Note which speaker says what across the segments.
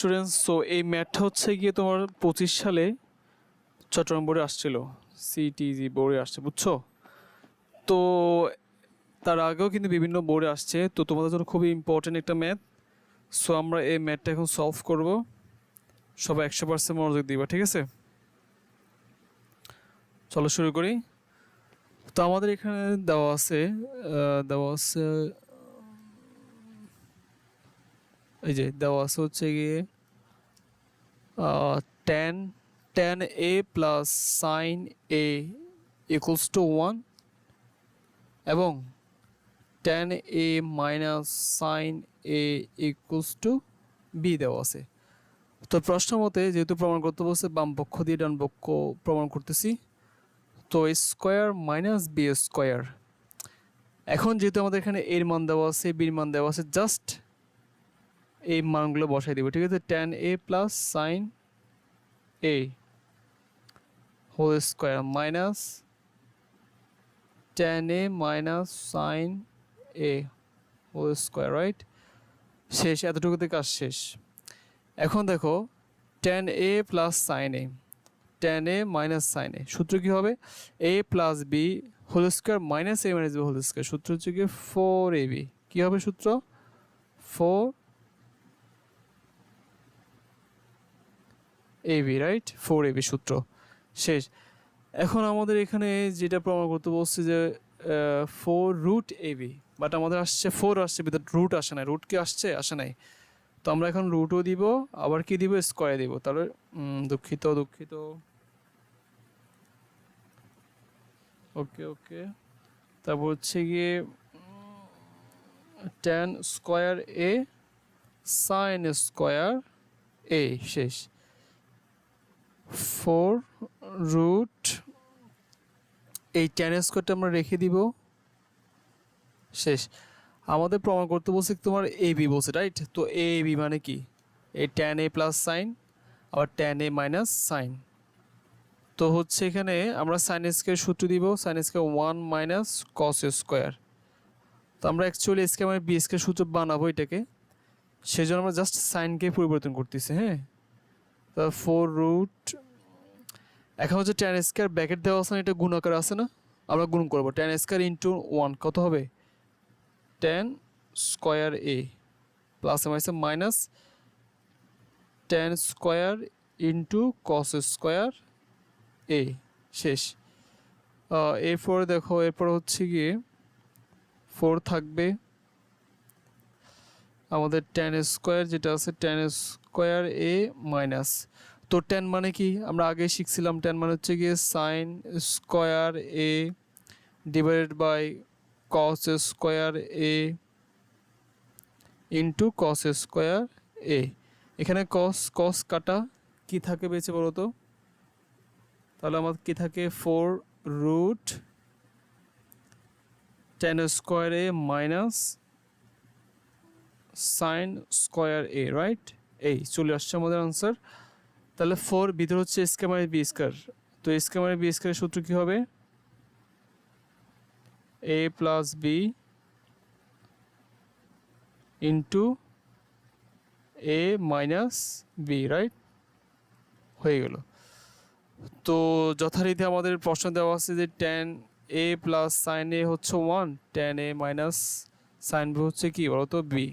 Speaker 1: Students, so এই ম্যাথটা হচ্ছে গিয়ে তোমার 25 সালে চট্টগ্রাম বোর্ডে আসছিল, সিটিজি বোর্ডে আসছে, বুঝছো? তো তার আগেও কিন্তু বিভিন্ন বোর্ডে আসছে, তো তোমাদের জন্য খুবই ইম্পর্টেন্ট একটা ম্যাথ। সো আমরা এই ম্যাথটা এখন সলভ করব। সবাই 100% মনোযোগ দিবা, ঠিক আছে? চলো শুরু করি। তো আমাদের এখানে দেওয়া আছে এই যে দেওয়া আছে হচ্ছে গিয়ে tan tan A plus sign A equals to 1 এবং tan A minus sign A equals to B দেওয়া আছে। তো প্রশ্ন মতে যেহেতু প্রমাণ করতে বলছে বাম পক্ষ দিয়ে ডান পক্ষ প্রমাণ করতেছি, তো স্কোয়ার মাইনাস বি স্কোয়ার। এখন যেহেতু আমাদের এখানে এর মান দেওয়া আছে, বির মান দেওয়া আছে, জাস্ট এই মানগুলো বসাই দিব, ঠিক আছে? Tan A plus sign A whole square minus tan A minus sign A whole square, right? শেষ, এতটুকুতে কাজ শেষ। এখন দেখো tan A plus sign A, tan A minus sign A, সূত্র কী হবে? A plus B whole square minus A minus B whole square, সূত্র হচ্ছে কি 4ab। কী হবে সূত্র? 4ab, right? 4ab সূত্র শেষ। এখন আমাদের এখানে যেটা প্রমাণ করতে বলছে যে 4√ab, বাট আমাদের আসছে 4 আসছে, ভিতরে রুট আসে নাই। রুট কি আসছে? আসে নাই। তো আমরা এখন রুটও দিব, আবার কি দিব? স্কোয়ারে দিব। তাহলে দুঃখিত, ওকে ওকে। তারপর হচ্ছে গিয়ে ten square A sign square A, শেষ। 4 এই টেন স্কোয়ারটা আমরা রেখে দিব, শেষ। আমাদের প্রমাণ করতে বলছে তোমার এ বি বলছে, রাইট? তো এ বি মানে কি? এই টেন এ প্লাস সাইন, আবার টেন এ মাইনাস সাইন। তো হচ্ছে এখানে আমরা সাইন স্কোয়ার সূত্র দিব, sine square 1 minus cos square. তো আমরা অ্যাকচুয়ালি স্কোয়ার মানে বি স্কোয়ার সূত্র বানাবো এটাকে, সেই জন্য আমরা জাস্ট সাইনকে পরিবর্তন করতেছি, হ্যাঁ? তো 4 এখন হচ্ছে টেন স্কোয়ার ব্যাকেট দেওয়া আছে না, এটা গুণাকার আছে না, আমরা গুণ করবো। টেন স্কোয়ার ইন্টু 1 কত হবে? Tan square A plus minus minus tan square into cos square A, শেষ। এরপরে দেখো, এরপর হচ্ছে গিয়ে 4 থাকবে আমাদের টেন স্কোয়ার, যেটা আছে টেন স্কোয়ার এ মাইনাস। তো টেন মানে কি? আমরা আগে শিখছিলাম, টেন মানে হচ্ছে গিয়ে sin square A divided by cos square A into cos square A. এখানে কস কস কাটা কি থাকে বেঁচে বলো তো? তাহলে আমাদের কি থাকে? 4 ten square A minus sign square A, right? এই চলে আসছে আমাদের আনসার। তাহলে 4 ভিতরে হচ্ছে স্কোয়ার মানে বি স্কোয়ার, তো স্কোয়ার মানে বি স্কোয়ারের সূত্র কী হবে? A plus B into A minus B, right? হয়ে গেল। তো যথারীতি আমাদের প্রশ্ন দেওয়া আছে যে টেন এ প্লাস সাইন এ হচ্ছে 1, ten A minus sign B হচ্ছে কি বলো তো? বি।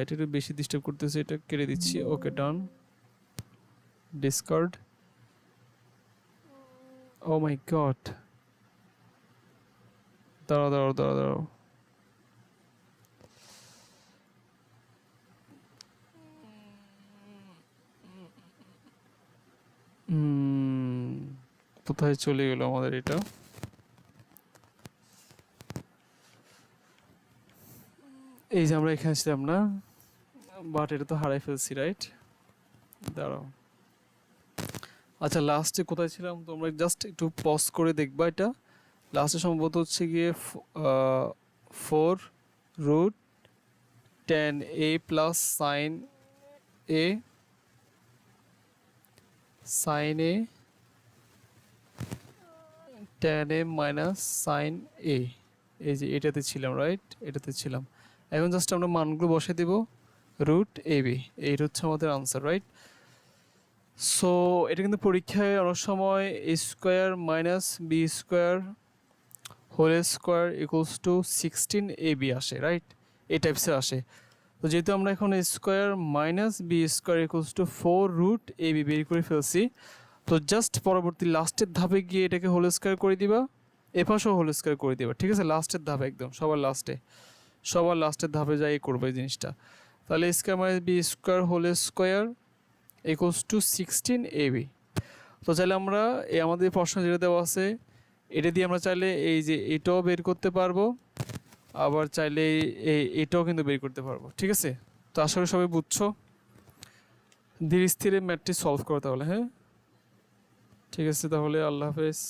Speaker 1: এটা একটু বেশি ডিস্টার্ব করতেছে, এটা কেটে দিচ্ছি। ওকে, ডান, ডিসকার্ড। ও মাই গড, দাঁড়াও। কোথায় চলে গেল আমাদের এটা? এই যে আমরা এখানে ছিলাম না, বাট এটা তো হারাই ফেলছি, রাইট? দাঁড়াও। আচ্ছা, লাস্টে কোথায় ছিলাম তোমরা জাস্ট একটু পজ করে দেখবা। এটা লাস্টে সম্ভবত হচ্ছে গিয়ে 4√10a plus A sign A tan A minus sign এ, এই যে এটাতে ছিলাম, রাইট? এটাতে ছিলাম। এখন জাস্ট আমরা মানগুলো বসে দেব, রুট এ বি, এইটা হচ্ছে আমাদের আনসার, রাইট? সো এটা কিন্তু পরীক্ষায় অনেক সময় A square minus B square whole square equals to 16ab আসে, রাইট? এই টাইপসের আসে। তো যেহেতু আমরা এখন A square minus B square equals to 4 root A B বের করে ফেলছি, তো জাস্ট পরবর্তী লাস্টের ধাপে গিয়ে এটাকে হোল স্কোয়ার করে দিবা, এপাশেও হোল স্কোয়ার করে দিবা, ঠিক আছে? লাস্টের ধাপে একদম সবার লাস্টের ধাপে যাই করবে এই জিনিসটা। তাহলে square minus B square whole square equals to 16ab। তো চাইলে আমরা এই আমাদের প্রশ্ন যেটা দেওয়া আছে এটা দিয়ে আমরা চাইলে এই যে এটাও বের করতে পারবো, আবার চাইলে এটাও কিন্তু বের করতে পারবো, ঠিক আছে? তো আশা করি সবাই বুঝছো। ধীরে স্থিরে ম্যাথটি সলভ করো তাহলে, হ্যাঁ? ঠিক আছে, তাহলে আল্লাহ হাফেজ।